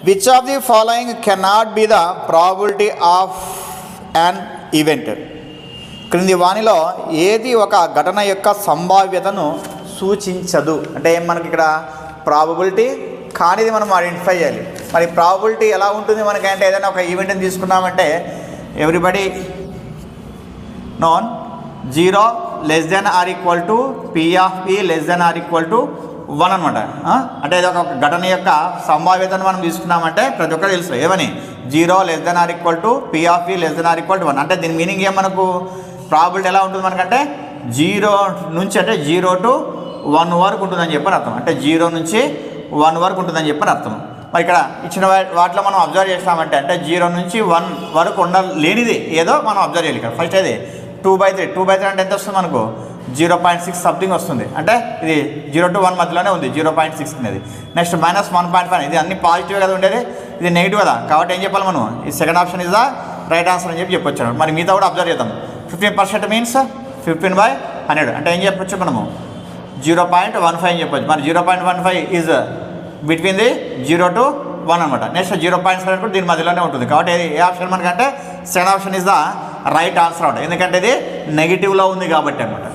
Which of the following cannot be the probability of an event? క్రింది వానిలో ఏది ఒక ఘటన యొక్క సంభావ్యతను సూచించదు? అంటే మనకి ఇక్కడ ప్రాబబిలిటీ కానిది మనం ఐడెంటిఫై చేయాలి. మరి ప్రాబబిలిటీ ఎలా ఉంటుంది మనకంటే, ఏదైనా ఒక ఈవెంట్ని తీసుకున్నామంటే everybody known 0 less than or equal to P of P less than or equal to 1 అనమాట. అంటే ఇది ఒక ఘటన యొక్క సంభావ్యతను మనం తీసుకున్నామంటే ప్రతి ఒక్కరు తెలుసు ఏమని, 0 less than or equal to P of P less than or equal to 1. అంటే దీని మీనింగ్ ఏం, మనకు ప్రాబిలిటీ ఎలా ఉంటుంది మనకంటే 0 నుంచి అంటే 0 to 1 వరకు ఉంటుందని చెప్పని అర్థం. అంటే 0 నుంచి 1 వరకు ఉంటుందని చెప్పని అర్థం. మరి ఇక్కడ ఇచ్చిన వాటిలో మనం అబ్జర్వ్ చేస్తామంటే అంటే 0 నుంచి 1 వరకు ఉండలేనిది ఏదో మనం అబ్జర్వ్ చేయాలి. ఇక్కడ ఫస్ట్ అయితే 2/3 అంటే ఎంత వస్తుంది మనకు, 0.6 సంథింగ్ వస్తుంది. అంటే ఇది 0 to 1 మధ్యలోనే ఉంది, 0.6 అనేది. నెక్స్ట్ -1.5, ఇది అన్ని పాజిటివ్ కదా ఉండేది, ఇది నెగిటివ్ కదా. కాబట్టి ఏం చెప్పాలి మనం, ఈ second option is the right answer అని చెప్పొచ్చాను. మరి మిగతా కూడా అబ్జర్వ్ చేద్దాం. 15% మీన్స్ 15/100 అంటే ఏం చెప్పొచ్చు మనము, 0.15 అని చెప్పొచ్చు. మరి 0.15 ఈజ్ బిట్వీన్ ది 0 to 1 అనమాట. నెక్స్ట్ 0.7 కూడా దీని మధ్యలోనే ఉంటుంది. కాబట్టి ఏ ఆప్షన్ మనకంటే second option is the right answer అనమాట. ఎందుకంటే ఇది నెగిటివ్లో ఉంది కాబట్టి అనమాట.